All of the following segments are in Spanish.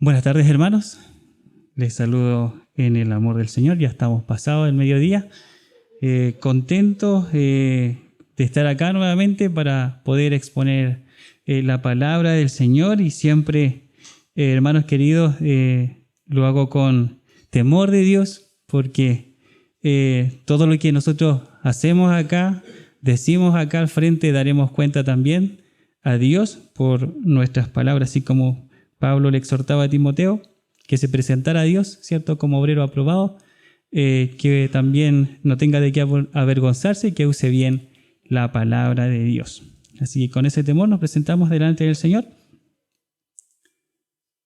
Buenas tardes, hermanos. Les saludo en el amor del Señor. Ya estamos pasados el mediodía. Contentos de estar acá nuevamente para poder exponer la palabra del Señor. Y siempre, hermanos queridos, lo hago con temor de Dios, porque todo lo que nosotros hacemos acá, decimos acá al frente, daremos cuenta también a Dios por nuestras palabras, así como Pablo le exhortaba a Timoteo que se presentara a Dios, ¿cierto?, como obrero aprobado, que también no tenga de qué avergonzarse y que use bien la palabra de Dios. Así que con ese temor nos presentamos delante del Señor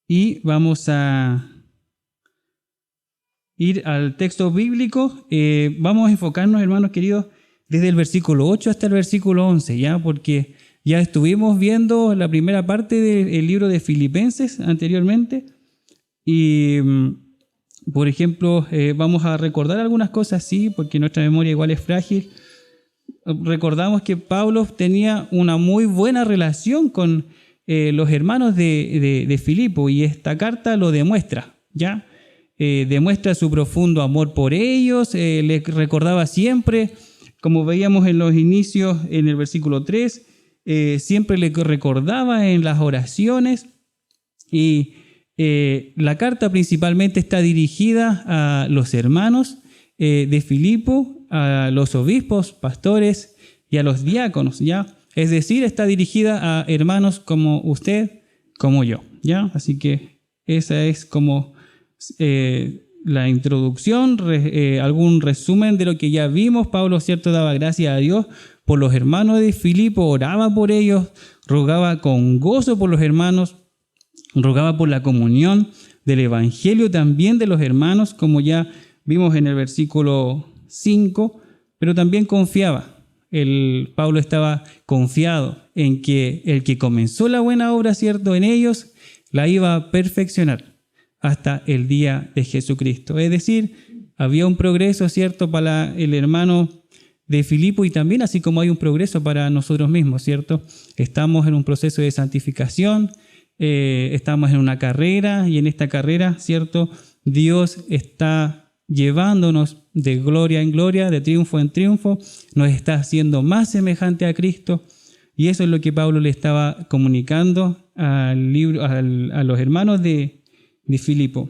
y vamos a ir al texto bíblico. Vamos a enfocarnos, hermanos queridos, desde el versículo 8 hasta el versículo 11, ¿ya? Porque ya estuvimos viendo la primera parte del libro de Filipenses anteriormente y, por ejemplo, vamos a recordar algunas cosas, sí, porque nuestra memoria igual es frágil. Recordamos que Pablo tenía una muy buena relación con los hermanos de Filipo, y esta carta lo demuestra, ¿ya? Demuestra su profundo amor por ellos, les recordaba siempre, como veíamos en los inicios en el versículo 3, siempre le recordaba en las oraciones, y la carta principalmente está dirigida a los hermanos de Filipo, a los obispos, pastores y a los diáconos, ¿ya? Es decir, está dirigida a hermanos como usted, como yo, ¿ya? Así que esa es como la introducción, algún resumen de lo que ya vimos. Pablo, ¿cierto?, daba gracias a Dios por los hermanos de Filipo, oraba por ellos, rogaba con gozo por los hermanos, rogaba por la comunión del evangelio también de los hermanos, como ya vimos en el versículo 5, pero también confiaba. Pablo estaba confiado en que el que comenzó la buena obra, ¿cierto?, en ellos, la iba a perfeccionar hasta el día de Jesucristo. Es decir, había un progreso, ¿cierto?, para el hermano de Filipo, y también así como hay un progreso para nosotros mismos, ¿cierto? Estamos en un proceso de santificación, estamos en una carrera, y en esta carrera, ¿cierto?, Dios está llevándonos de gloria en gloria, de triunfo en triunfo, nos está haciendo más semejante a Cristo, y eso es lo que Pablo le estaba comunicando a los hermanos de Filipo.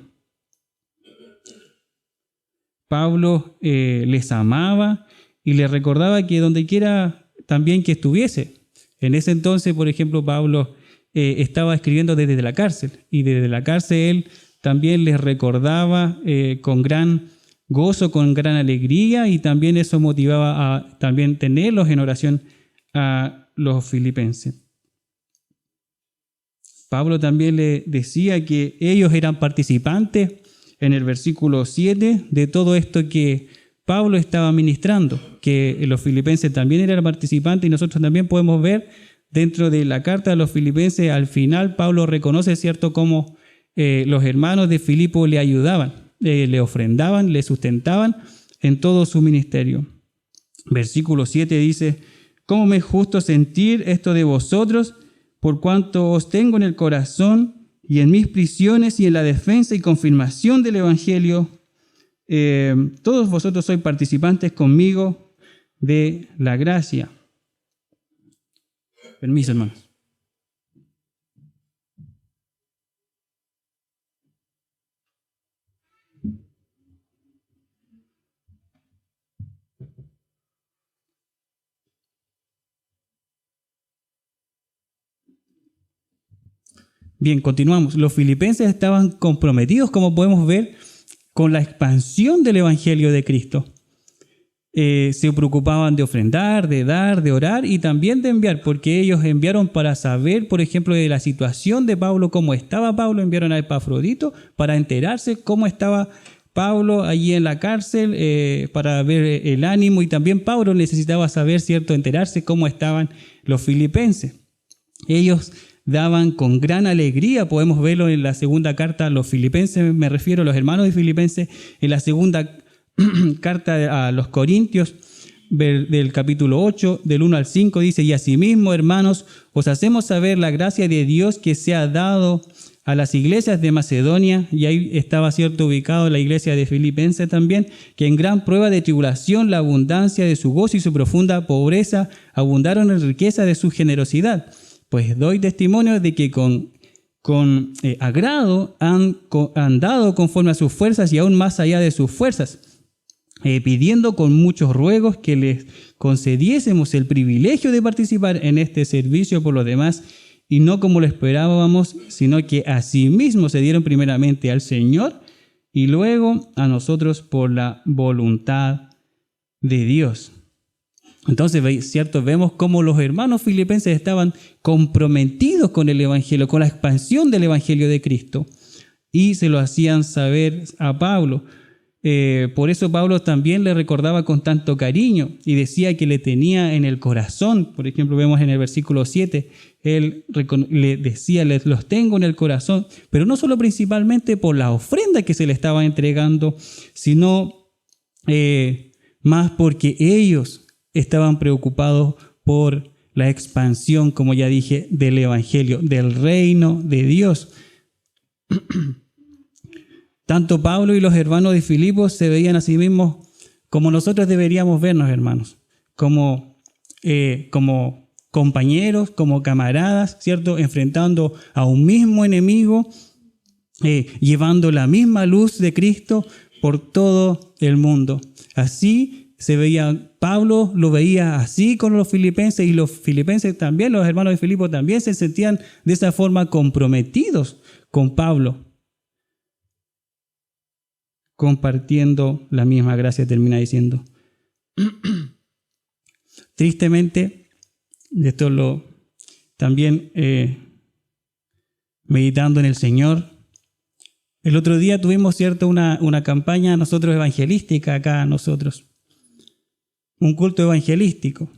Pablo les amaba y les recordaba que donde quiera también que estuviese. En ese entonces, por ejemplo, Pablo estaba escribiendo desde la cárcel, y desde la cárcel él también les recordaba con gran gozo, con gran alegría, y también eso motivaba a también tenerlos en oración a los filipenses. Pablo también le decía que ellos eran participantes en el versículo 7 de todo esto que Pablo estaba ministrando, que los filipenses también eran participantes, y nosotros también podemos ver dentro de la carta de los filipenses, al final Pablo reconoce, ¿cierto?, cómo los hermanos de Filipo le ayudaban, le ofrendaban, le sustentaban en todo su ministerio. Versículo 7 dice: «¿Cómo me es justo sentir esto de vosotros, por cuanto os tengo en el corazón y en mis prisiones y en la defensa y confirmación del Evangelio? Todos vosotros sois participantes conmigo de la gracia». Permiso, hermanos. Bien, continuamos. Los filipenses estaban comprometidos, como podemos ver, con la expansión del Evangelio de Cristo. Se preocupaban de ofrendar, de dar, de orar y también de enviar, porque ellos enviaron para saber, por ejemplo, de la situación de Pablo, cómo estaba Pablo. Enviaron a Epafrodito para enterarse cómo estaba Pablo allí en la cárcel, para ver el ánimo, y también Pablo necesitaba saber, ¿cierto?, enterarse cómo estaban los filipenses. Ellos daban con gran alegría, podemos verlo en la segunda carta a los filipenses, me refiero a los hermanos de Filipenses, en la segunda carta a los Corintios, del capítulo 8, del 1 al 5, dice: «Y asimismo, hermanos, os hacemos saber la gracia de Dios que se ha dado a las iglesias de Macedonia, y ahí estaba, cierto, ubicado la iglesia de Filipenses también, que en gran prueba de tribulación la abundancia de su gozo y su profunda pobreza abundaron en riqueza de su generosidad. Pues doy testimonio de que con agrado han dado conforme a sus fuerzas y aún más allá de sus fuerzas, pidiendo con muchos ruegos que les concediésemos el privilegio de participar en este servicio por los demás, y no como lo esperábamos, sino que asimismo se dieron primeramente al Señor y luego a nosotros por la voluntad de Dios. Entonces, cierto, vemos cómo los hermanos filipenses estaban comprometidos con el Evangelio, con la expansión del Evangelio de Cristo, y se lo hacían saber a Pablo. Por eso Pablo también le recordaba con tanto cariño y decía que le tenía en el corazón. Por ejemplo, vemos en el versículo 7, él le decía, los tengo en el corazón, pero no solo principalmente por la ofrenda que se le estaba entregando, sino más porque ellos estaban preocupados por la expansión, como ya dije, del Evangelio, del reino de Dios. Tanto Pablo y los hermanos de Filipos se veían a sí mismos como nosotros deberíamos vernos, hermanos, como compañeros, como camaradas, ¿cierto? Enfrentando a un mismo enemigo, llevando la misma luz de Cristo por todo el mundo. Así se veía, Pablo lo veía así con los filipenses, y los filipenses también, los hermanos de Filipos también se sentían de esa forma comprometidos con Pablo, compartiendo la misma gracia, termina diciendo. Tristemente, esto también meditando en el Señor, el otro día tuvimos, cierto, una campaña nosotros evangelística acá nosotros, un culto evangelístico,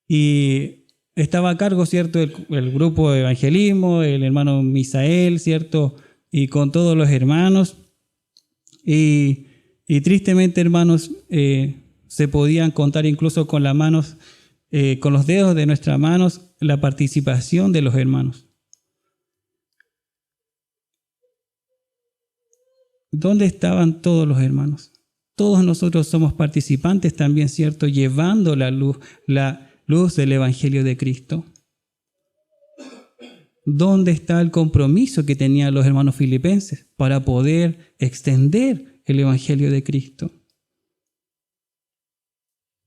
y estaba a cargo, cierto, el grupo de evangelismo, el hermano Misael, cierto, y con todos los hermanos. Y tristemente, hermanos, se podían contar incluso con las manos, con los dedos de nuestras manos, la participación de los hermanos. ¿Dónde estaban todos los hermanos? Todos nosotros somos participantes también, ¿cierto? Llevando la luz del Evangelio de Cristo. ¿Dónde está el compromiso que tenían los hermanos filipenses para poder extender el Evangelio de Cristo?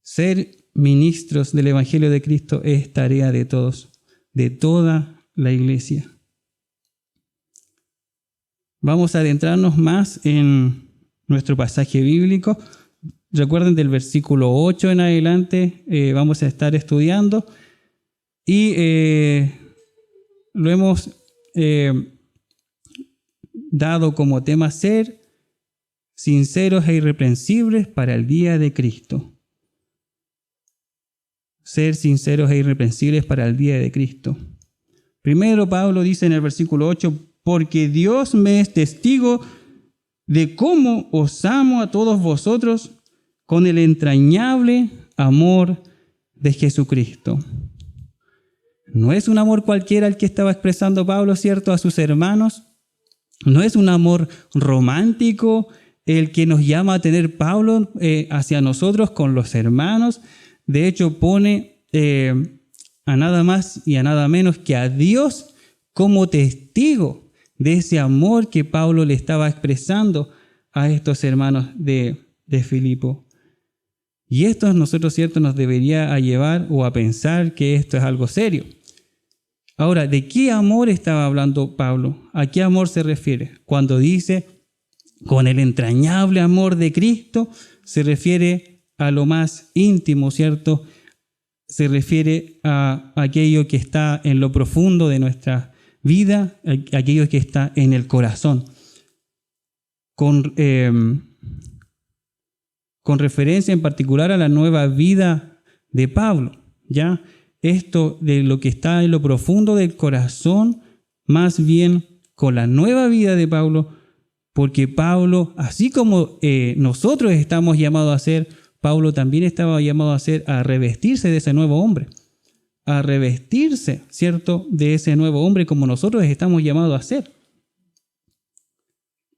Ser ministros del Evangelio de Cristo es tarea de todos, de toda la iglesia. Vamos a adentrarnos más en nuestro pasaje bíblico. Recuerden, del versículo 8 en adelante vamos a estar estudiando, y lo hemos dado como tema: ser sinceros e irreprensibles para el día de Cristo. Ser sinceros e irreprensibles para el día de Cristo. Primero, Pablo dice en el versículo 8: porque Dios me es testigo de cómo os amo a todos vosotros con el entrañable amor de Jesucristo. No es un amor cualquiera el que estaba expresando Pablo, ¿cierto?, a sus hermanos. No es un amor romántico el que nos llama a tener Pablo hacia nosotros con los hermanos. De hecho, pone a nada más y a nada menos que a Dios como testigo de ese amor que Pablo le estaba expresando a estos hermanos de Filipo. Y esto a nosotros, ¿cierto?, nos debería llevar o a pensar que esto es algo serio. Ahora, ¿de qué amor estaba hablando Pablo? ¿A qué amor se refiere? Cuando dice con el entrañable amor de Cristo, se refiere a lo más íntimo, ¿cierto? Se refiere a aquello que está en lo profundo de nuestra vida, aquello que está en el corazón. Con referencia en particular a la nueva vida de Pablo, ¿ya? Esto de lo que está en lo profundo del corazón, más bien con la nueva vida de Pablo, porque Pablo, así como nosotros estamos llamados a ser, Pablo también estaba llamado a revestirse de ese nuevo hombre. a revestirse, ¿cierto?, de ese nuevo hombre como nosotros estamos llamados a ser.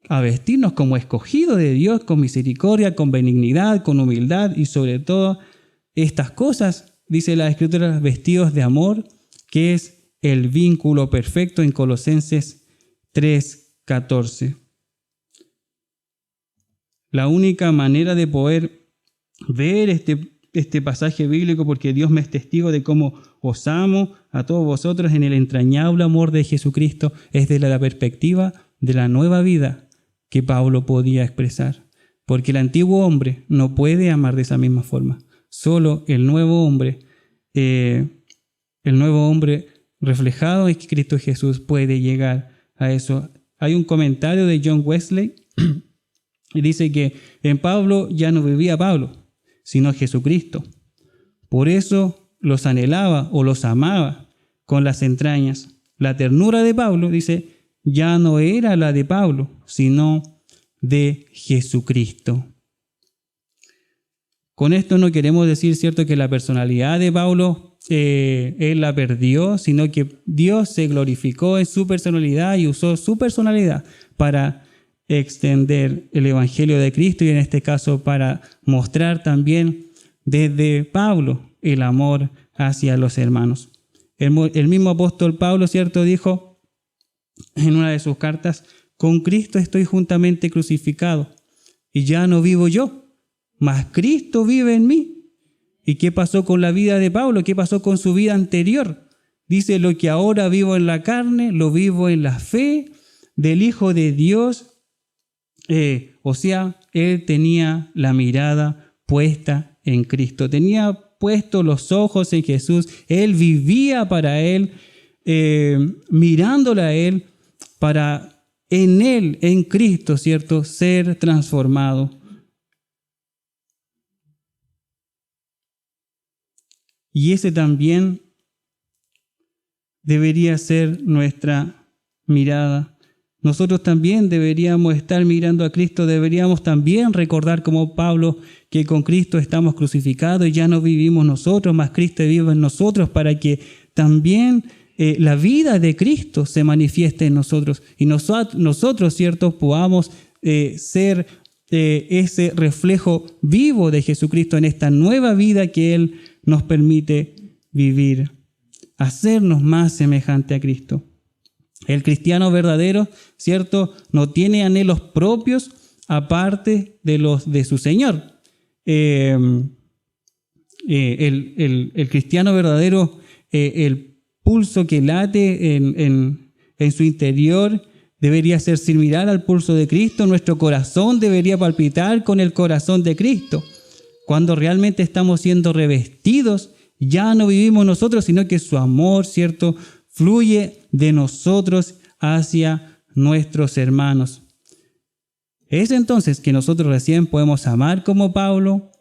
A vestirnos como escogidos de Dios, con misericordia, con benignidad, con humildad y sobre todo estas cosas, dice la Escritura, vestidos de amor, que es el vínculo perfecto en Colosenses 3:14. La única manera de poder ver este pasaje bíblico, porque Dios me es testigo de cómo os amo a todos vosotros en el entrañable amor de Jesucristo, es desde la perspectiva de la nueva vida que Pablo podía expresar. Porque el antiguo hombre no puede amar de esa misma forma. Solo el nuevo hombre reflejado en Cristo Jesús puede llegar a eso. Hay un comentario de John Wesley y dice que en Pablo ya no vivía Pablo, sino Jesucristo. Por eso los anhelaba o los amaba con las entrañas. La ternura de Pablo, dice, ya no era la de Pablo, sino de Jesucristo. Con esto no queremos decir, ¿cierto?, que la personalidad de Pablo él la perdió, sino que Dios se glorificó en su personalidad y usó su personalidad para extender el Evangelio de Cristo y en este caso para mostrar también desde Pablo el amor hacia los hermanos. El mismo apóstol Pablo, ¿cierto?, dijo en una de sus cartas: con Cristo estoy juntamente crucificado y ya no vivo yo, mas Cristo vive en mí. ¿Y qué pasó con la vida de Pablo? ¿Qué pasó con su vida anterior? Dice: lo que ahora vivo en la carne, lo vivo en la fe del Hijo de Dios. O sea, él tenía la mirada puesta en Cristo. Tenía puestos los ojos en Jesús. Él vivía para Él, mirándole a Él, para en Él, en Cristo, ¿cierto?, ser transformado. Y ese también debería ser nuestra mirada. Nosotros también deberíamos estar mirando a Cristo, deberíamos también recordar como Pablo que con Cristo estamos crucificados y ya no vivimos nosotros, mas Cristo vive en nosotros, para que también la vida de Cristo se manifieste en nosotros y nosotros, ¿cierto?, podamos ser ese reflejo vivo de Jesucristo en esta nueva vida que Él nos permite vivir, hacernos más semejante a Cristo. El cristiano verdadero, ¿cierto?, no tiene anhelos propios aparte de los de su Señor. El cristiano verdadero, el pulso que late en su interior debería ser similar al pulso de Cristo. Nuestro corazón debería palpitar con el corazón de Cristo. Cuando realmente estamos siendo revestidos, ya no vivimos nosotros, sino que su amor, ¿cierto?, fluye de nosotros hacia nuestros hermanos. Es entonces que nosotros recién podemos amar como Pablo.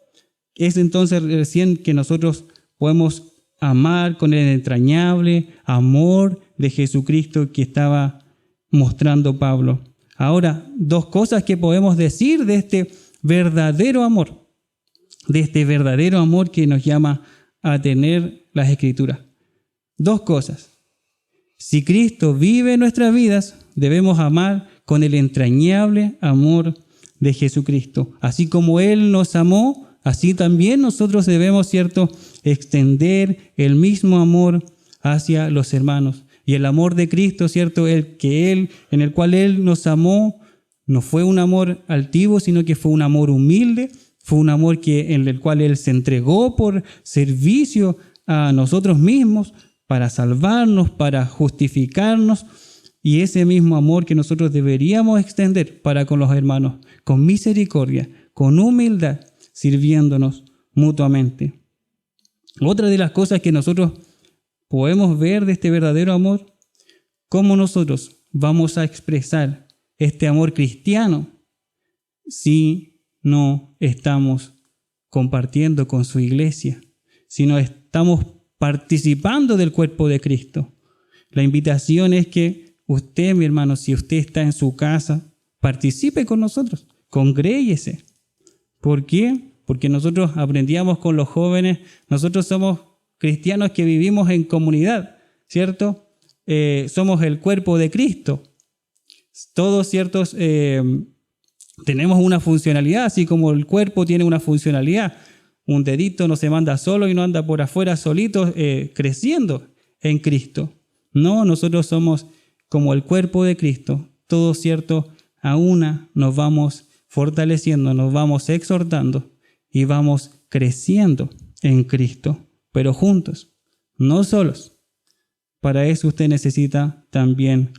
Es entonces recién que nosotros podemos amar con el entrañable amor de Jesucristo que estaba mostrando Pablo. Ahora, dos cosas que podemos decir de este verdadero amor, que nos llama a tener las Escrituras. Dos cosas. Si Cristo vive en nuestras vidas, debemos amar con el entrañable amor de Jesucristo. Así como Él nos amó, así también nosotros debemos, ¿cierto?, extender el mismo amor hacia los hermanos. Y el amor de Cristo, ¿cierto?, en el cual Él nos amó, no fue un amor altivo, sino que fue un amor humilde, fue un amor en el cual Él se entregó por servicio a nosotros mismos, para salvarnos, para justificarnos, y ese mismo amor que nosotros deberíamos extender para con los hermanos, con misericordia, con humildad, sirviéndonos mutuamente. Otra de las cosas que nosotros podemos ver de este verdadero amor, cómo nosotros vamos a expresar este amor cristiano si no estamos compartiendo con su iglesia, si no estamos participando del cuerpo de Cristo. La invitación es que usted, mi hermano, si usted está en su casa, participe con nosotros, congréguese. ¿Por qué? Porque nosotros aprendíamos con los jóvenes, nosotros somos cristianos que vivimos en comunidad, ¿cierto? Somos el cuerpo de Cristo. Todos, ¿ciertos? Tenemos una funcionalidad, así como el cuerpo tiene una funcionalidad. Un dedito no se manda solo y no anda por afuera solito creciendo en Cristo. No, nosotros somos como el cuerpo de Cristo. Todos, ¿cierto? A una nos vamos fortaleciendo, nos vamos exhortando y vamos creciendo en Cristo, pero juntos, no solos. Para eso usted necesita también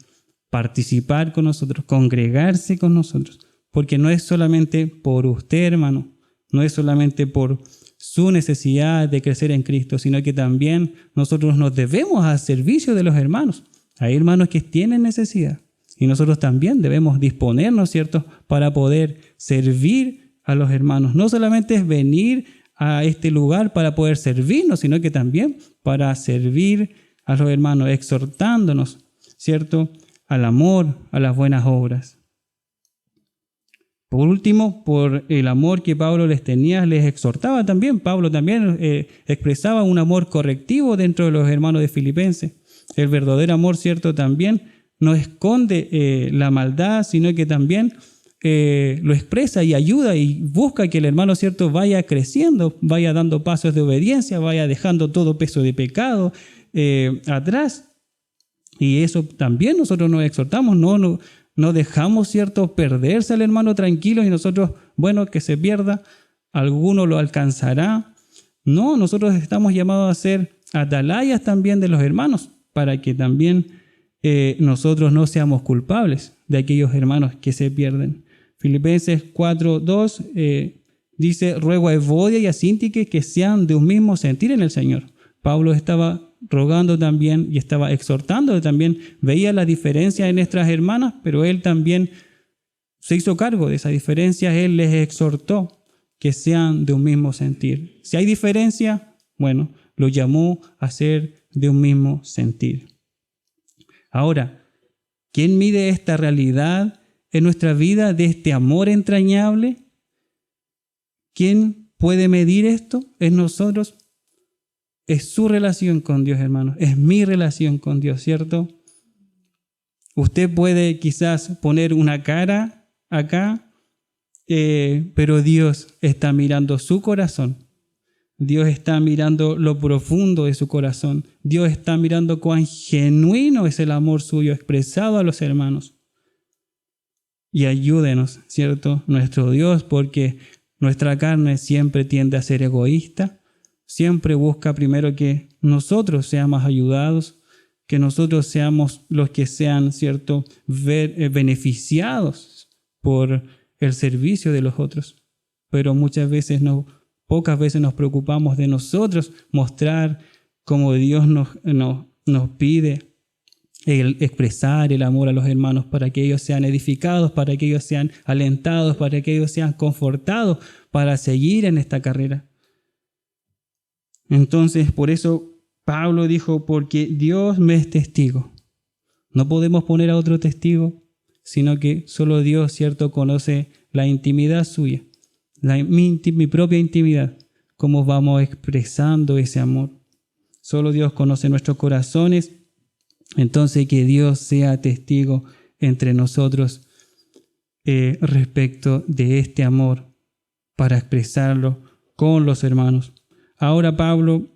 participar con nosotros, congregarse con nosotros, porque no es solamente por usted, hermano, no es solamente por su necesidad de crecer en Cristo, sino que también nosotros nos debemos al servicio de los hermanos. Hay hermanos que tienen necesidad y nosotros también debemos disponernos, ¿cierto?, para poder servir a los hermanos. No solamente es venir a este lugar para poder servirnos, sino que también para servir a los hermanos, exhortándonos, ¿cierto?, al amor, a las buenas obras. Por último, por el amor que Pablo les tenía, les exhortaba también. Pablo también expresaba un amor correctivo dentro de los hermanos de Filipenses. El verdadero amor, ¿cierto?, también no esconde la maldad, sino que también lo expresa y ayuda y busca que el hermano, ¿cierto?, vaya creciendo, vaya dando pasos de obediencia, vaya dejando todo peso de pecado atrás. Y eso también nosotros nos exhortamos, no dejamos, ¿cierto?, perderse al hermano tranquilo y nosotros, bueno, que se pierda, alguno lo alcanzará. No, nosotros estamos llamados a ser atalayas también de los hermanos, para que también nosotros no seamos culpables de aquellos hermanos que se pierden. Filipenses 4:2 dice: ruego a Evodia y a Síntique que sean de un mismo sentir en el Señor. Pablo estaba rogando también y estaba exhortando también, veía las diferencias en nuestras hermanas, pero él también se hizo cargo de esas diferencias, él les exhortó que sean de un mismo sentir. Si hay diferencia, bueno, lo llamó a ser de un mismo sentir. Ahora, ¿quién mide esta realidad en nuestra vida de este amor entrañable? ¿Quién puede medir esto? ¿Es nosotros? Es su relación con Dios, hermanos. Es mi relación con Dios, ¿cierto? Usted puede quizás poner una cara acá, pero Dios está mirando su corazón. Dios está mirando lo profundo de su corazón. Dios está mirando cuán genuino es el amor suyo expresado a los hermanos. Y ayúdenos, ¿cierto?, nuestro Dios, porque nuestra carne siempre tiende a ser egoísta. Siempre busca primero que nosotros seamos ayudados, que nosotros seamos los que sean, ¿cierto?, beneficiados por el servicio de los otros. Pero pocas veces nos preocupamos de nosotros mostrar cómo Dios nos pide el expresar el amor a los hermanos para que ellos sean edificados, para que ellos sean alentados, para que ellos sean confortados, para seguir en esta carrera. Entonces, por eso Pablo dijo, porque Dios me es testigo. No podemos poner a otro testigo, sino que solo Dios, ¿cierto?, conoce la intimidad suya, mi propia intimidad, cómo vamos expresando ese amor. Solo Dios conoce nuestros corazones, entonces que Dios sea testigo entre nosotros respecto de este amor para expresarlo con los hermanos. Ahora Pablo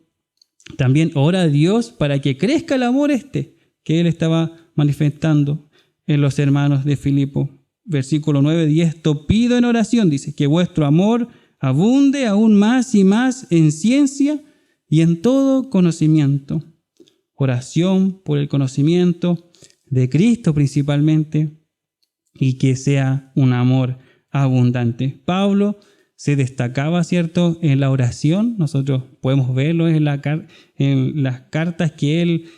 también ora a Dios para que crezca el amor que él estaba manifestando en los hermanos de Filipo. Versículo 9 y esto pido en oración, dice, que vuestro amor abunde aún más y más en ciencia y en todo conocimiento. Oración por el conocimiento de Cristo principalmente y que sea un amor abundante. Pablo se destacaba, ¿cierto?, en la oración. Nosotros podemos verlo en las cartas que él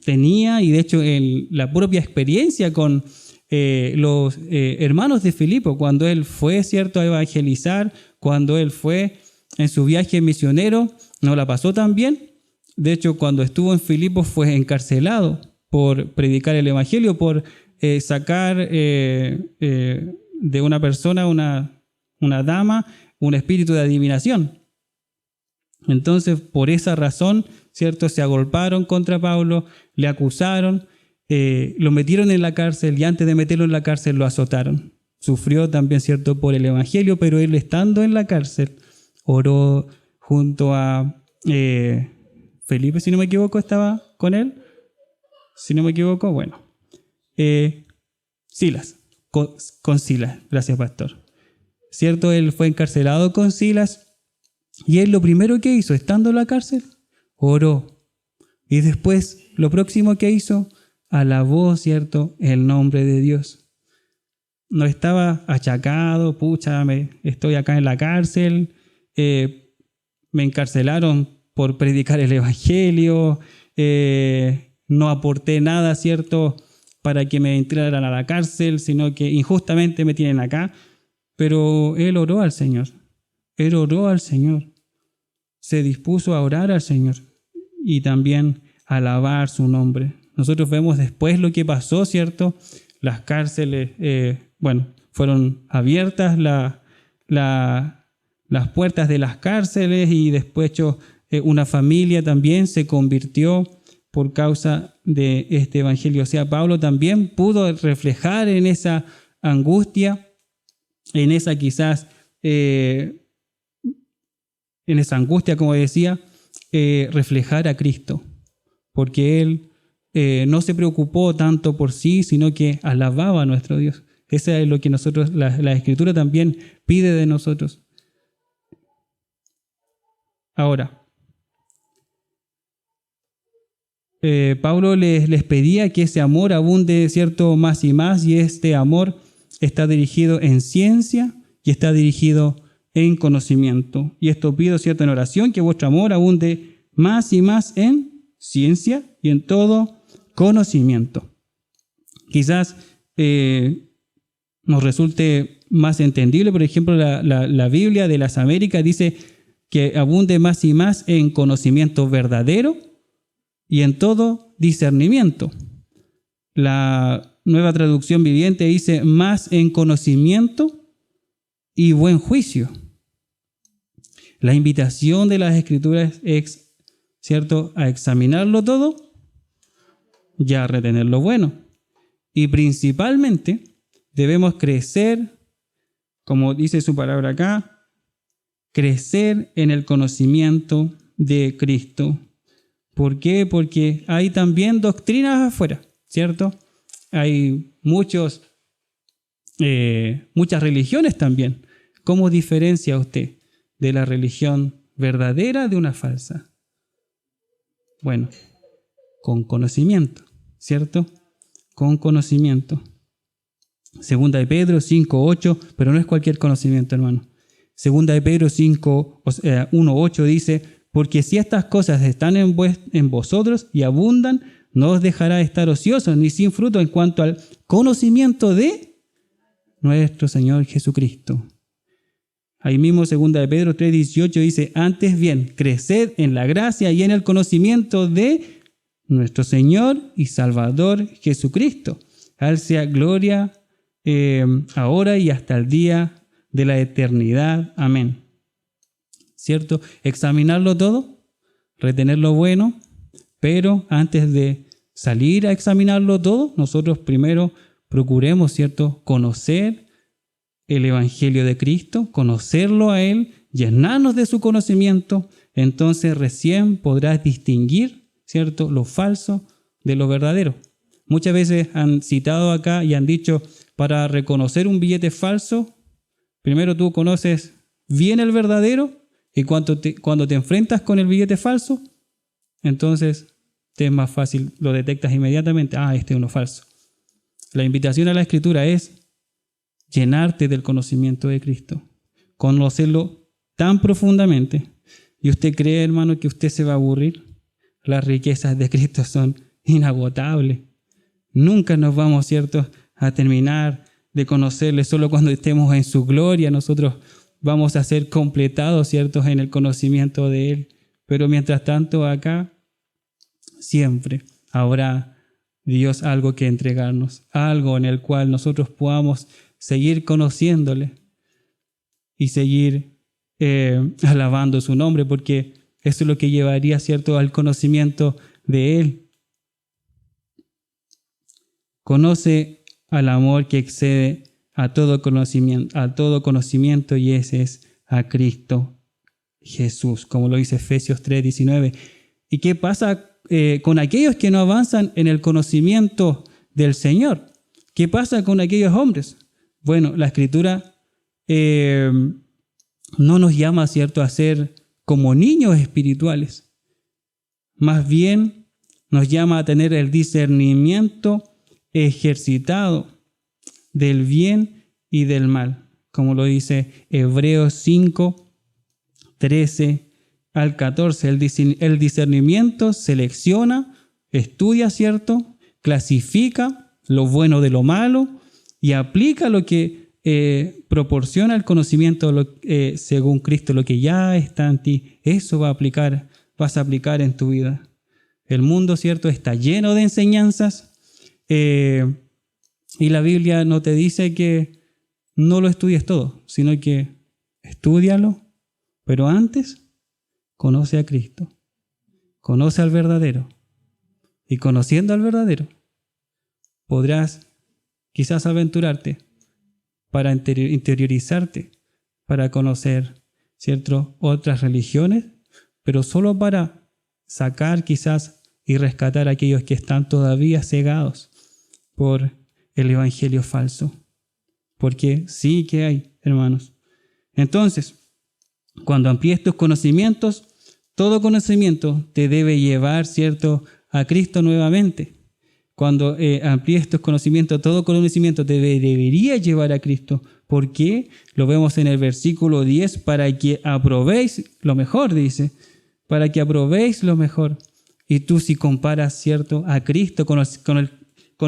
tenía y de hecho en la propia experiencia con los hermanos de Filipo, cuando él fue, ¿cierto?, a evangelizar, cuando él fue en su viaje misionero, no la pasó tan bien. De hecho, cuando estuvo en Filipo fue encarcelado por predicar el evangelio, por sacar de una persona, una dama, un espíritu de adivinación. Entonces, por esa razón, ¿cierto? Se agolparon contra Pablo, le acusaron, lo metieron en la cárcel y antes de meterlo en la cárcel lo azotaron. Sufrió también, ¿cierto?, por el evangelio, pero él estando en la cárcel oró junto a Felipe, si no me equivoco, estaba con él. Si no me equivoco, bueno. Silas, con Silas, gracias pastor. ¿Cierto? Él fue encarcelado con Silas y él lo primero que hizo, estando en la cárcel, oró. Y después, lo próximo que hizo, alabó, ¿cierto?, el nombre de Dios. No estaba achacado, pucha, estoy acá en la cárcel, me encarcelaron por predicar el evangelio, no aporté nada, ¿cierto?, para que me entraran a la cárcel, sino que injustamente me tienen acá. Pero él oró al Señor. Él oró al Señor. Se dispuso a orar al Señor y también a alabar su nombre. Nosotros vemos después lo que pasó, ¿cierto? Las cárceles, fueron abiertas las puertas de las cárceles y después una familia también se convirtió por causa de este evangelio. O sea, Pablo también pudo reflejar en esa angustia, en esa quizás, en esa angustia, como decía, reflejar a Cristo, porque él no se preocupó tanto por sí, sino que alababa a nuestro Dios. Eso es lo que nosotros, la Escritura también pide de nosotros. Ahora, Pablo les pedía que ese amor abunde, ¿cierto?, más y más, y este amor está dirigido en ciencia y está dirigido en conocimiento. Y esto pido, ¿cierto?, en oración, que vuestro amor abunde más y más en ciencia y en todo conocimiento. Quizás nos resulte más entendible, por ejemplo, la Biblia de las Américas dice que abunde más y más en conocimiento verdadero y en todo discernimiento. La Nueva Traducción Viviente dice más en conocimiento y buen juicio. La invitación de las Escrituras es, ¿cierto?, a examinarlo todo y a retener lo bueno. Y principalmente debemos crecer, como dice su palabra acá, crecer en el conocimiento de Cristo. ¿Por qué? Porque hay también doctrinas afuera, ¿cierto? Hay muchas religiones también. ¿Cómo diferencia usted de la religión verdadera de una falsa? Bueno, con conocimiento, ¿cierto? Con conocimiento. Segunda de Pedro 5:8, pero no es cualquier conocimiento, hermano. Segunda de Pedro 1:8 dice: porque si estas cosas están en vosotros y abundan, no os dejará estar ociosos ni sin fruto en cuanto al conocimiento de nuestro Señor Jesucristo. Ahí mismo, segunda de Pedro 3:18 dice: antes bien, creced en la gracia y en el conocimiento de nuestro Señor y Salvador Jesucristo. A Él sea gloria ahora y hasta el día de la eternidad. Amén. ¿Cierto? Examinarlo todo, retener lo bueno, pero antes de salir a examinarlo todo, nosotros primero procuremos, ¿cierto?, conocer el Evangelio de Cristo, conocerlo a Él, llenarnos de su conocimiento, entonces recién podrás distinguir, ¿cierto?, lo falso de lo verdadero. Muchas veces han citado acá y han dicho, para reconocer un billete falso, primero tú conoces bien el verdadero, y cuando te enfrentas con el billete falso, entonces te es más fácil, lo detectas inmediatamente. Este es uno falso. La invitación a la Escritura es llenarte del conocimiento de Cristo, conocerlo tan profundamente. ¿Y usted cree, hermano, que usted se va a aburrir? Las riquezas de Cristo son inagotables. Nunca nos vamos, ¿cierto?, a terminar de conocerle. Solo cuando estemos en su gloria nosotros vamos a ser completados, ¿cierto?, en el conocimiento de Él. Pero mientras tanto acá, siempre habrá Dios algo que entregarnos, algo en el cual nosotros podamos seguir conociéndole y seguir alabando su nombre, porque Eso es lo que llevaría, ¿cierto?, al conocimiento de Él. Conoce al amor que excede a todo conocimiento, y ese es a Cristo Jesús, como lo dice Efesios 3:19. ¿Y qué pasa con aquellos que no avanzan en el conocimiento del Señor? ¿Qué pasa con aquellos hombres? Bueno, la Escritura no nos llama, ¿cierto?, a ser como niños espirituales. Más bien nos llama a tener el discernimiento ejercitado del bien y del mal, como lo dice Hebreos 5:13 al 14. El discernimiento selecciona, estudia, ¿cierto?, clasifica lo bueno de lo malo y aplica lo que proporciona el conocimiento según Cristo, lo que ya está en ti. Eso vas a aplicar en tu vida. El mundo, ¿cierto?, está lleno de enseñanzas, y la Biblia no te dice que no lo estudies todo, sino que estúdialo, pero antes conoce a Cristo, conoce al verdadero, y conociendo al verdadero podrás quizás aventurarte para interiorizarte, para conocer, ¿cierto?, otras religiones, pero solo para sacar quizás y rescatar a aquellos que están todavía cegados por el evangelio falso. Porque sí que hay, hermanos. Entonces, cuando amplíes tus conocimientos, todo conocimiento te debe llevar, ¿cierto?, a Cristo nuevamente. Cuando amplíes tus conocimientos, todo conocimiento te debería llevar a Cristo. ¿Por qué? Lo vemos en el versículo 10, para que aprobéis lo mejor, dice, para que aprobéis lo mejor. Y tú, si comparas, ¿cierto?, a Cristo con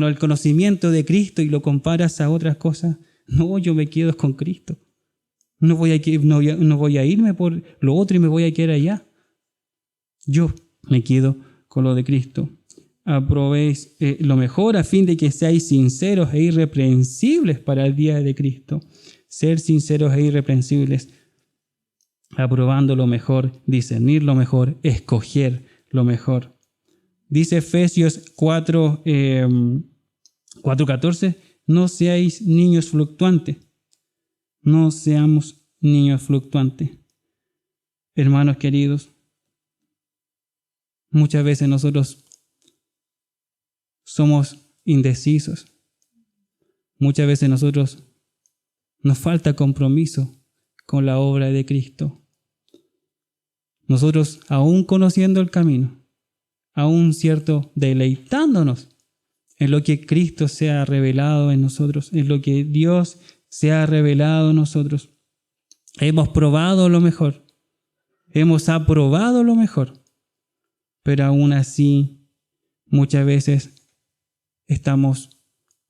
el conocimiento de Cristo y lo comparas a otras cosas, no, yo me quedo con Cristo. No voy a irme por lo otro y me voy a quedar allá. Yo me quedo con lo de Cristo. Aprobéis lo mejor a fin de que seáis sinceros e irreprensibles para el día de Cristo. Ser sinceros e irreprensibles, aprobando lo mejor, discernir lo mejor, escoger lo mejor. Dice Efesios 4:14, no seáis niños fluctuantes. No seamos niños fluctuantes. Hermanos queridos, muchas veces nosotros somos indecisos. Muchas veces nosotros nos falta compromiso con la obra de Cristo. Nosotros, aún conociendo el camino, aún, ¿cierto?, deleitándonos en lo que Cristo se ha revelado en nosotros, en lo que Dios se ha revelado en nosotros, hemos probado lo mejor, hemos aprobado lo mejor, pero aún así muchas veces estamos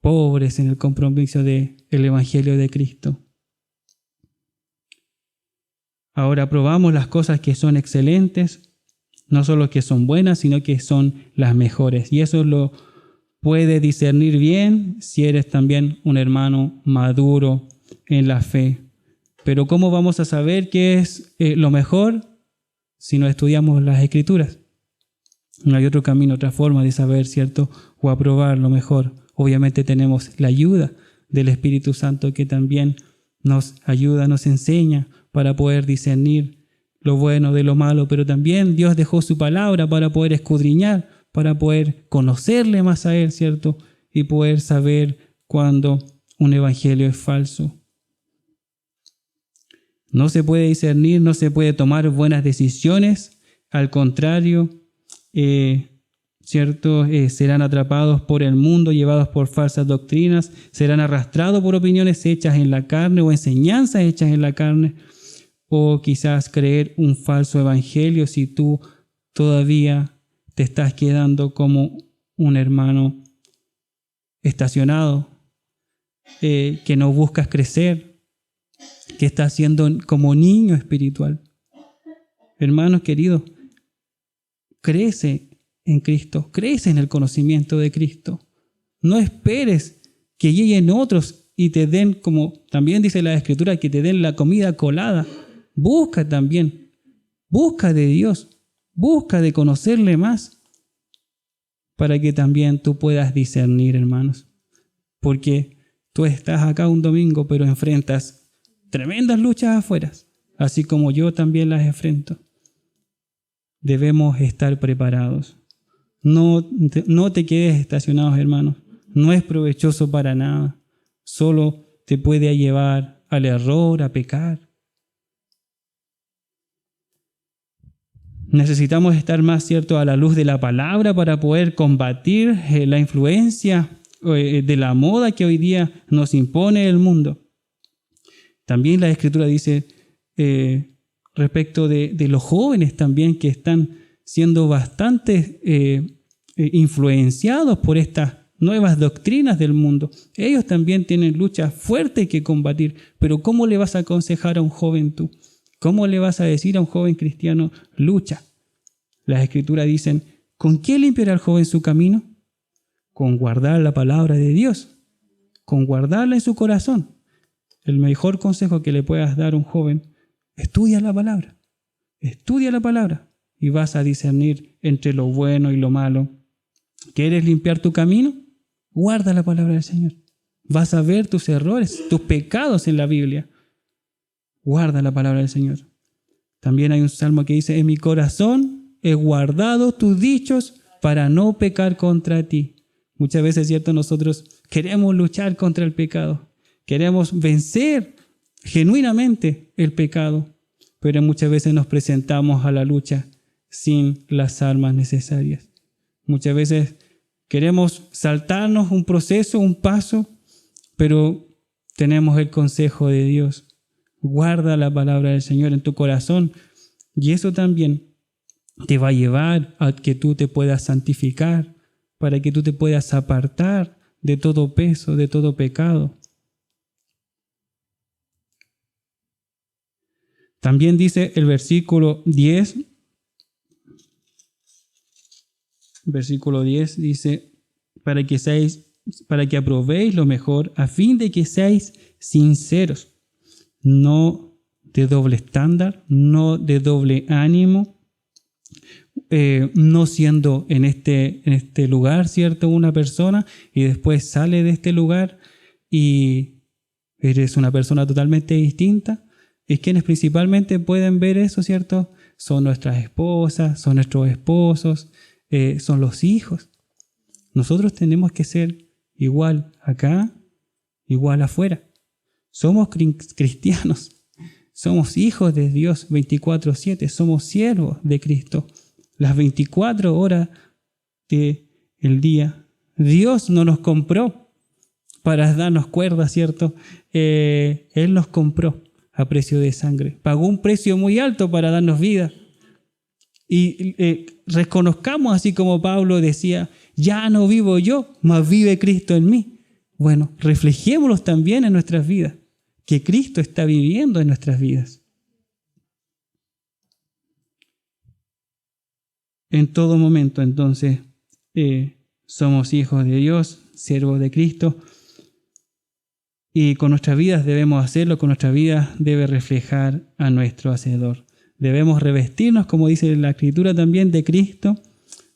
pobres en el compromiso del Evangelio de Cristo. Ahora probamos las cosas que son excelentes, no solo que son buenas, sino que son las mejores. Y eso lo puedes discernir bien si eres también un hermano maduro en la fe. Pero ¿cómo vamos a saber qué es lo mejor si no estudiamos las Escrituras? No hay otro camino, otra forma de saber, ¿cierto?, o aprobar lo mejor. Obviamente tenemos la ayuda del Espíritu Santo, que también nos ayuda, nos enseña para poder discernir lo bueno de lo malo, pero también Dios dejó su palabra para poder escudriñar, para poder conocerle más a Él, ¿cierto?, y poder saber cuando un evangelio es falso. No se puede discernir, no se puede tomar buenas decisiones, al contrario, ¿cierto? Serán atrapados por el mundo, llevados por falsas doctrinas, serán arrastrados por opiniones hechas en la carne o enseñanzas hechas en la carne, o quizás creer un falso evangelio si tú todavía te estás quedando como un hermano estacionado, que no buscas crecer, que estás siendo como niño espiritual. Hermanos queridos, crece en Cristo, crece en el conocimiento de Cristo. No esperes que lleguen otros y te den, como también dice la Escritura, que te den la comida colada. Busca también, busca de Dios, Busca de conocerle más para que también tú puedas discernir, hermanos. Porque tú estás acá un domingo, pero enfrentas tremendas luchas afuera, así como yo también las enfrento. Debemos estar preparados. No te quedes estacionados, hermanos. No es provechoso para nada. Solo te puede llevar al error, a pecar. Necesitamos estar más, ¿cierto?, a la luz de la palabra para poder combatir la influencia de la moda que hoy día nos impone el mundo. También la Escritura dice respecto de los jóvenes también que están siendo bastante influenciados por estas nuevas doctrinas del mundo. Ellos también tienen luchas fuertes que combatir, pero ¿cómo le vas a aconsejar a un joven tú? ¿Cómo le vas a decir a un joven cristiano, lucha? Las Escrituras dicen, ¿con qué limpiará el joven su camino? Con guardar la palabra de Dios, con guardarla en su corazón. El mejor consejo que le puedas dar a un joven, estudia la palabra y vas a discernir entre lo bueno y lo malo. ¿Quieres limpiar tu camino? Guarda la palabra del Señor. Vas a ver tus errores, tus pecados en la Biblia. Guarda la palabra del Señor. También hay un salmo que dice, en mi corazón he guardado tus dichos para no pecar contra ti. Muchas veces, ¿cierto?, nosotros queremos luchar contra el pecado. Queremos vencer genuinamente el pecado, pero muchas veces nos presentamos a la lucha sin las armas necesarias. Muchas veces queremos saltarnos un proceso, un paso, pero tenemos el consejo de Dios. Guarda la palabra del Señor en tu corazón y eso también te va a llevar a que tú te puedas santificar, para que tú te puedas apartar de todo peso, de todo pecado. También dice el versículo 10, dice, para que aprobéis lo mejor, a fin de que seáis sinceros, no de doble estándar, no de doble ánimo, no siendo en este lugar, ¿cierto?, una persona y después sale de este lugar y eres una persona totalmente distinta. Y quienes principalmente pueden ver eso, ¿cierto?, son nuestras esposas, son nuestros esposos, son los hijos. Nosotros tenemos que ser igual acá, igual afuera. Somos cristianos, somos hijos de Dios 24/7, somos siervos de Cristo. Las 24 horas del día. Dios no nos compró para darnos cuerda, ¿cierto? Él nos compró a precio de sangre. Pagó un precio muy alto para darnos vida. Y reconozcamos, así como Pablo decía, ya no vivo yo, mas vive Cristo en mí. Bueno, reflejémoslo también en nuestras vidas, que Cristo está viviendo en nuestras vidas. En todo momento, entonces, somos hijos de Dios, siervos de Cristo, y con nuestras vidas debemos hacerlo, con nuestras vidas debe reflejar a nuestro Hacedor. Debemos revestirnos, como dice la Escritura también, de Cristo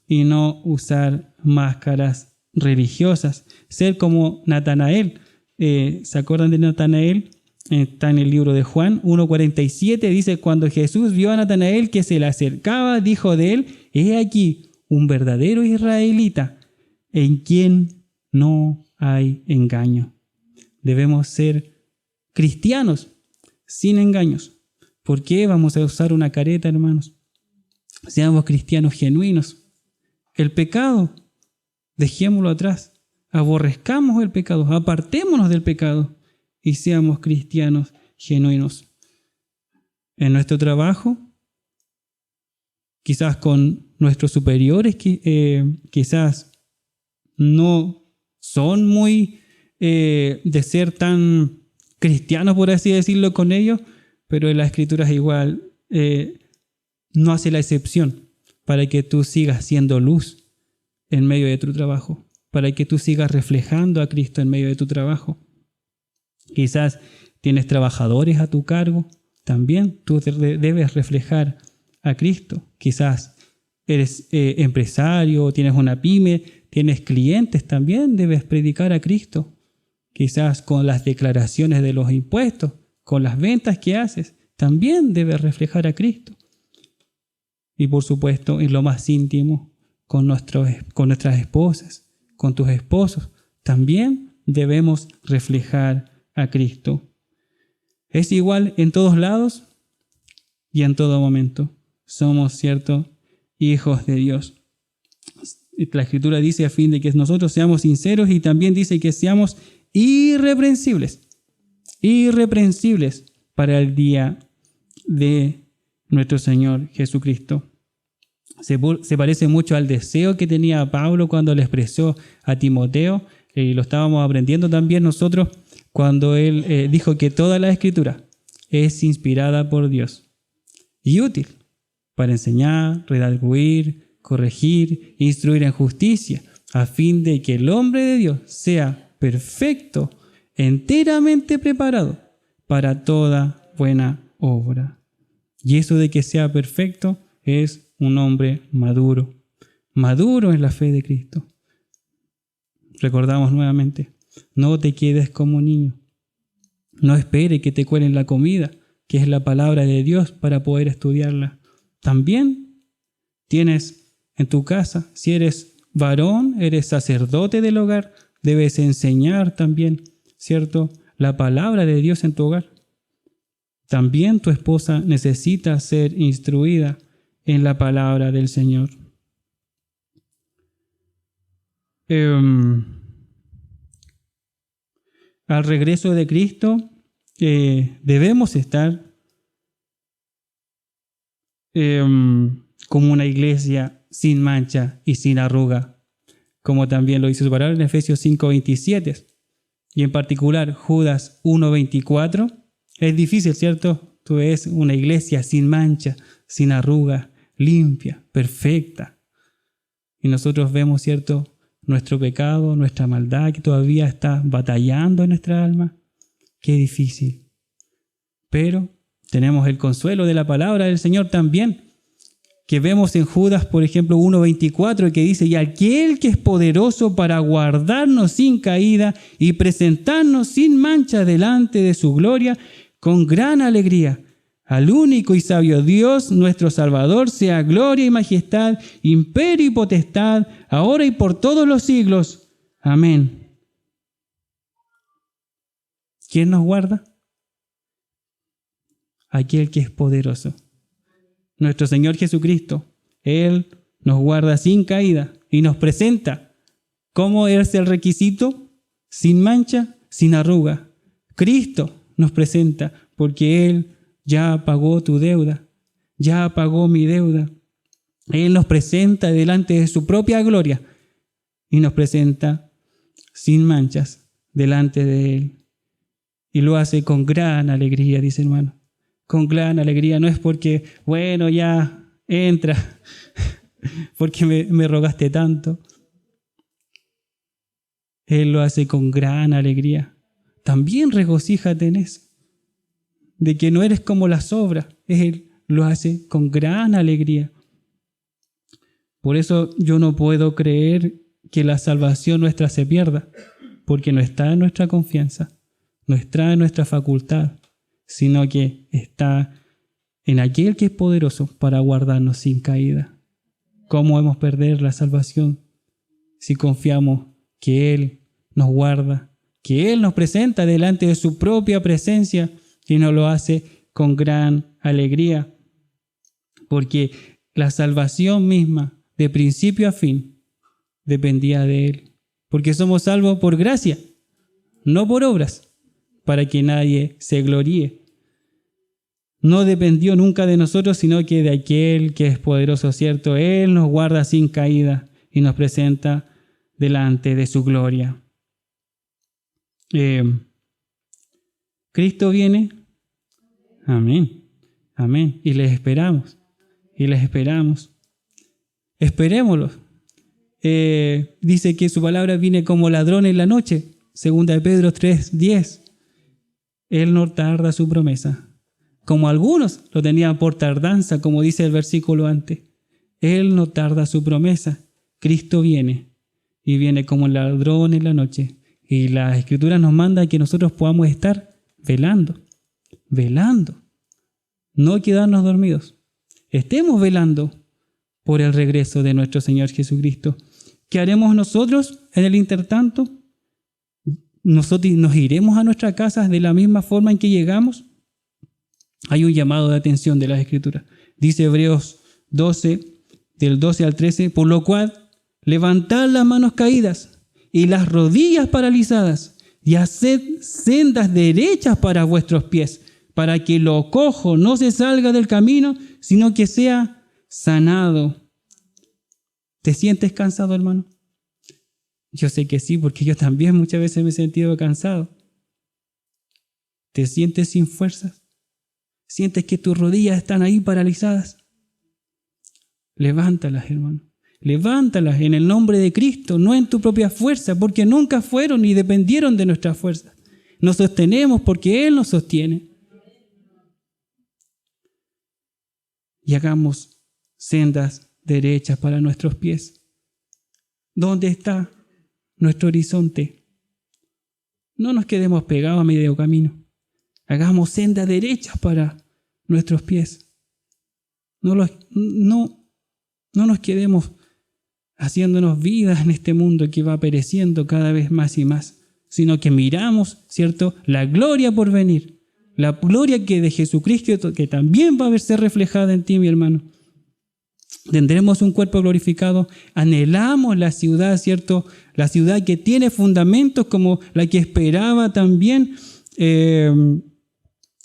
y no usar máscaras religiosas. Ser como Natanael. ¿Se acuerdan de Natanael? Está en el libro de Juan 1:47, dice, cuando Jesús vio a Natanael que se le acercaba, dijo de él, he aquí un verdadero israelita en quien no hay engaño. Debemos ser cristianos sin engaños. ¿Por qué vamos a usar una careta, hermanos? Seamos cristianos genuinos. El pecado, dejémoslo atrás. Aborrezcamos el pecado, apartémonos del pecado y seamos cristianos genuinos. En nuestro trabajo, quizás con nuestros superiores, quizás no son muy de ser tan cristianos, por así decirlo, con ellos, pero en las Escrituras igual no hace la excepción para que tú sigas siendo luz en medio de tu trabajo, para que tú sigas reflejando a Cristo en medio de tu trabajo. Quizás tienes trabajadores a tu cargo, también tú debes reflejar a Cristo. Quizás eres empresario, tienes una pyme, tienes clientes, también debes predicar a Cristo. Quizás con las declaraciones de los impuestos, con las ventas que haces, también debes reflejar a Cristo. Y por supuesto, en lo más íntimo, con nuestras esposas, con tus esposos, también debemos reflejar a Cristo. Es igual en todos lados y en todo momento. Somos, ¿cierto?, hijos de Dios. La Escritura dice a fin de que nosotros seamos sinceros y también dice que seamos irreprensibles para el día de nuestro Señor Jesucristo. Se parece mucho al deseo que tenía Pablo cuando le expresó a Timoteo, y lo estábamos aprendiendo también nosotros cuando él dijo que toda la Escritura es inspirada por Dios y útil para enseñar, redarguir, corregir, instruir en justicia, a fin de que el hombre de Dios sea perfecto, enteramente preparado para toda buena obra. Y eso de que sea perfecto es un hombre maduro en la fe de Cristo. Recordamos nuevamente, no te quedes como niño. No espere que te cuelen la comida, que es la palabra de Dios, para poder estudiarla. También tienes en tu casa, si eres varón, eres sacerdote del hogar, debes enseñar también, ¿cierto?, la palabra de Dios en tu hogar. También tu esposa necesita ser instruida en la palabra del Señor. Al regreso de Cristo, debemos estar como una iglesia sin mancha y sin arruga, como también lo dice su palabra en Efesios 5:27, y en particular Judas 1:24. Es difícil, ¿cierto? Tú ves una iglesia sin mancha, sin arruga, limpia, perfecta. Y nosotros vemos, ¿cierto?, nuestro pecado, nuestra maldad que todavía está batallando en nuestra alma. Qué difícil. Pero tenemos el consuelo de la palabra del Señor también, que vemos en Judas, por ejemplo, 1:24, que dice: y aquel que es poderoso para guardarnos sin caída y presentarnos sin mancha delante de su gloria con gran alegría. Al único y sabio Dios, nuestro Salvador, sea gloria y majestad, imperio y potestad, ahora y por todos los siglos. Amén. ¿Quién nos guarda? Aquel que es poderoso. Nuestro Señor Jesucristo. Él nos guarda sin caída y nos presenta. ¿Cómo es el requisito? Sin mancha, sin arruga. Cristo nos presenta porque Él ya pagó tu deuda, ya pagó mi deuda. Él nos presenta delante de su propia gloria y nos presenta sin manchas delante de Él. Y lo hace con gran alegría, dice hermano. Con gran alegría. No es porque, bueno, ya entra, porque me rogaste tanto. Él lo hace con gran alegría. También regocíjate en eso, de que no eres como las obras. Él lo hace con gran alegría. Por eso yo no puedo creer que la salvación nuestra se pierda, porque no está en nuestra confianza, no está en nuestra facultad, sino que está en aquel que es poderoso para guardarnos sin caída. ¿Cómo hemos perder la salvación si confiamos que Él nos guarda, que Él nos presenta delante de su propia presencia y nos lo hace con gran alegría? Porque la salvación misma, de principio a fin, dependía de Él. Porque somos salvos por gracia, no por obras, para que nadie se gloríe. No dependió nunca de nosotros, sino que de aquel que es poderoso, ¿cierto? Él nos guarda sin caída y nos presenta delante de su gloria. Cristo viene. Amén. Amén. Y les esperamos. Y les esperamos. Esperémoslo. Dice que su palabra viene como ladrón en la noche. Segunda de Pedro 3:10. Él no tarda su promesa, como algunos lo tenían por tardanza, como dice el versículo antes. Él no tarda su promesa. Cristo viene y viene como el ladrón en la noche. Y la Escritura nos manda que nosotros podamos estar velando, no quedarnos dormidos. Estemos velando por el regreso de nuestro Señor Jesucristo. ¿Qué haremos nosotros en el intertanto? ¿Nosotros nos iremos a nuestras casas de la misma forma en que llegamos? Hay un llamado de atención de las Escrituras. Dice Hebreos 12, del 12 al 13, por lo cual levantad las manos caídas y las rodillas paralizadas y haced sendas derechas para vuestros pies, para que lo cojo no se salga del camino, sino que sea sanado. ¿Te sientes cansado, hermano? Yo sé que sí, porque yo también muchas veces me he sentido cansado. ¿Te sientes sin fuerzas? ¿Sientes que tus rodillas están ahí paralizadas? Levántalas, hermano. Levántalas en el nombre de Cristo, no en tu propia fuerza, porque nunca fueron ni dependieron de nuestras fuerzas. Nos sostenemos porque Él nos sostiene. Y hagamos sendas derechas para nuestros pies. ¿Dónde está nuestro horizonte? No nos quedemos pegados a medio camino. Hagamos sendas derechas para nuestros pies. No nos quedemos haciéndonos vidas en este mundo que va pereciendo cada vez más y más, sino que miramos, ¿cierto?, la gloria por venir, la gloria que de Jesucristo, que también va a verse reflejada en ti, mi hermano. Tendremos un cuerpo glorificado, anhelamos la ciudad, ¿cierto?, la ciudad que tiene fundamentos como la que esperaba también en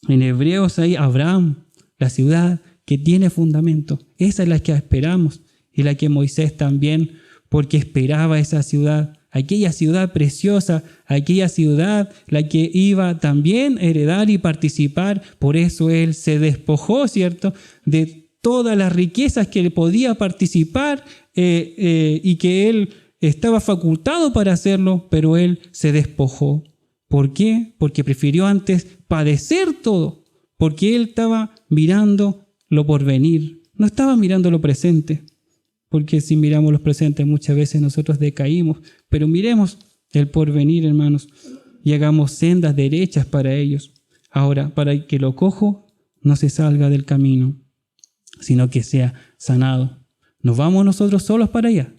Hebreos ahí Abraham, la ciudad que tiene fundamento. Esa es la que esperamos y la que Moisés también, porque esperaba esa ciudad, aquella ciudad preciosa, aquella ciudad la que iba también a heredar y participar. Por eso él se despojó, ¿cierto?, de todas las riquezas que él podía participar y que él estaba facultado para hacerlo, pero él se despojó. ¿Por qué? Porque prefirió antes padecer todo, porque él estaba mirando lo porvenir, no estaba mirando lo presente, porque si miramos los presentes muchas veces nosotros decaímos, pero miremos el porvenir, hermanos, y hagamos sendas derechas para ellos. Ahora, para que lo cojo no se salga del camino, sino que sea sanado. ¿Nos vamos nosotros solos para allá?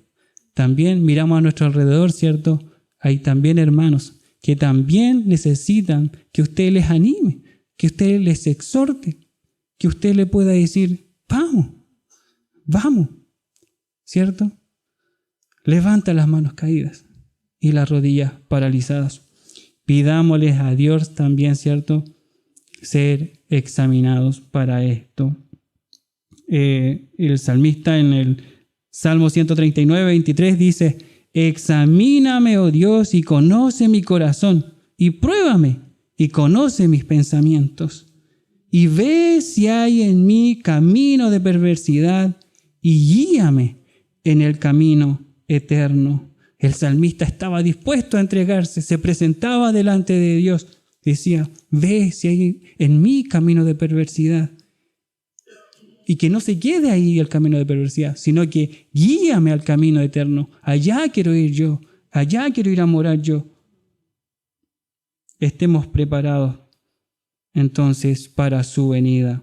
También miramos a nuestro alrededor, ¿cierto? Hay también hermanos que también necesitan que usted les anime, que usted les exhorte, que usted le pueda decir, vamos, ¿cierto? Levanta las manos caídas y las rodillas paralizadas. Pidámosles a Dios también, ¿cierto?, ser examinados para esto. El salmista en el Salmo 139, 23 dice, examíname, oh Dios, y conoce mi corazón, y pruébame, y conoce mis pensamientos, y ve si hay en mí camino de perversidad, y guíame en el camino eterno. El salmista estaba dispuesto a entregarse, se presentaba delante de Dios, decía, ve si hay en mí camino de perversidad. Y que no se quede ahí el camino de perversidad, sino que guíame al camino eterno. Allá quiero ir yo, allá quiero ir a morar yo. Estemos preparados entonces para su venida,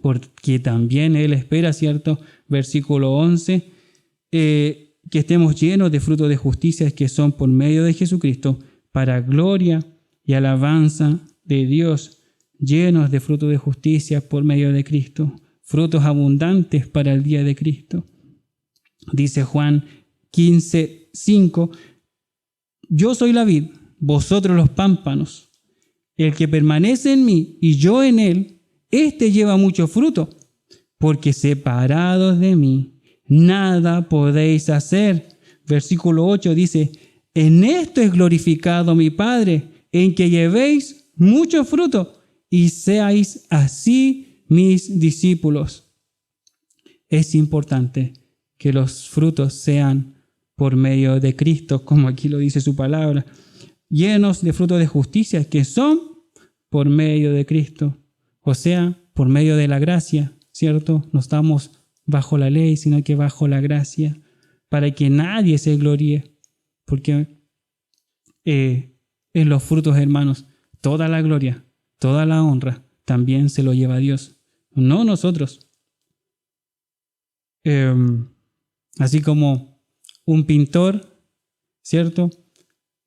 porque también Él espera, ¿cierto? Versículo 11, que estemos llenos de frutos de justicia que son por medio de Jesucristo, para gloria y alabanza de Dios, llenos de frutos de justicia por medio de Cristo. Frutos abundantes para el día de Cristo. Dice Juan 15:5, yo soy la vid, vosotros los pámpanos. El que permanece en mí y yo en él, éste lleva mucho fruto, porque separados de mí, nada podéis hacer. Versículo 8 dice, en esto es glorificado mi Padre, en que llevéis mucho fruto y seáis así mis discípulos. Es importante que los frutos sean por medio de Cristo, como aquí lo dice su palabra, llenos de frutos de justicia que son por medio de Cristo, o sea, por medio de la gracia, ¿cierto? Nos estamos bajo la ley, sino que bajo la gracia, para que nadie se gloríe, porque en los frutos, hermanos, toda la gloria, toda la honra, también se lo lleva Dios, no nosotros. Así como un pintor, ¿cierto?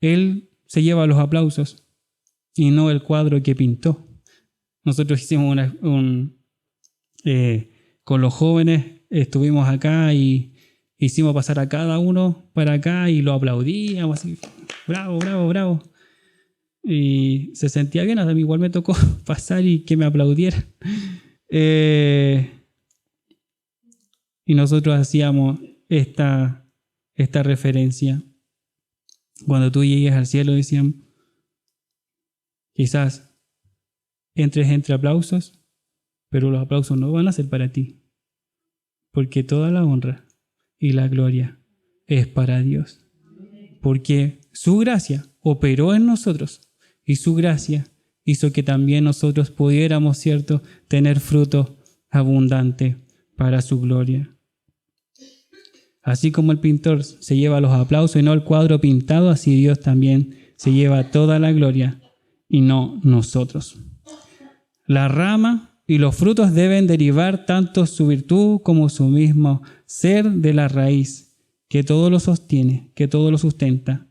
Él se lleva los aplausos y no el cuadro que pintó. Nosotros hicimos con los jóvenes, estuvimos acá y hicimos pasar a cada uno para acá y lo aplaudíamos así, bravo, bravo, bravo. Y se sentía bien, a mí igual me tocó pasar y que me aplaudieran. Y nosotros hacíamos esta referencia. Cuando tú llegues al cielo, decían, quizás entres entre aplausos, pero los aplausos no van a ser para ti, porque toda la honra y la gloria es para Dios, porque su gracia operó en nosotros y su gracia hizo que también nosotros pudiéramos, ¿cierto?, tener fruto abundante para su gloria. Así como el pintor se lleva los aplausos y no el cuadro pintado, así Dios también se lleva toda la gloria y no nosotros. La rama y los frutos deben derivar tanto su virtud como su mismo ser de la raíz, que todo lo sostiene, que todo lo sustenta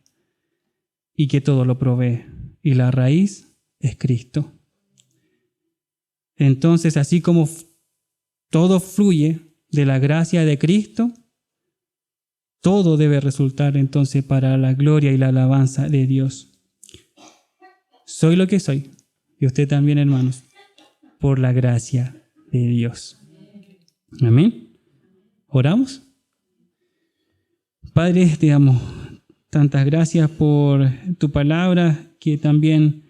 y que todo lo provee. Y la raíz es Cristo. Entonces, así como todo fluye de la gracia de Cristo, todo debe resultar entonces para la gloria y la alabanza de Dios. Soy lo que soy, y usted también, hermanos, por la gracia de Dios. Amén. ¿Oramos? Padre, te damos tantas gracias por tu palabra que también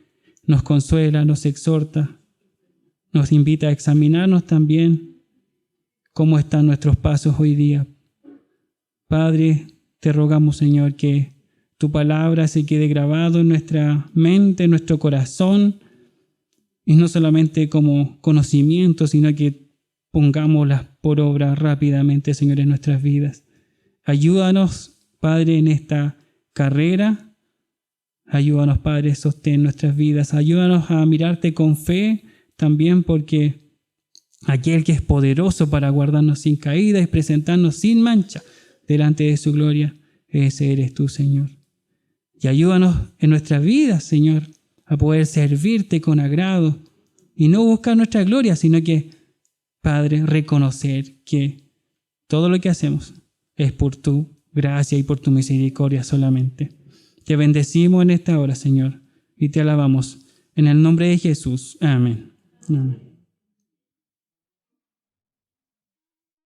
nos consuela, nos exhorta, nos invita a examinarnos también cómo están nuestros pasos hoy día. Padre, te rogamos, Señor, que tu palabra se quede grabado en nuestra mente, en nuestro corazón, y no solamente como conocimiento, sino que pongámoslas por obra rápidamente, Señor, en nuestras vidas. Ayúdanos, Padre, en esta carrera. Ayúdanos, Padre, sostén nuestras vidas. Ayúdanos a mirarte con fe también, porque aquel que es poderoso para guardarnos sin caída y presentarnos sin mancha delante de su gloria, ese eres tú, Señor. Y ayúdanos en nuestras vidas, Señor, a poder servirte con agrado y no buscar nuestra gloria, sino que, Padre, reconocer que todo lo que hacemos es por tu gracia y por tu misericordia solamente. Te bendecimos en esta hora, Señor, y te alabamos. En el nombre de Jesús. Amén. Amén.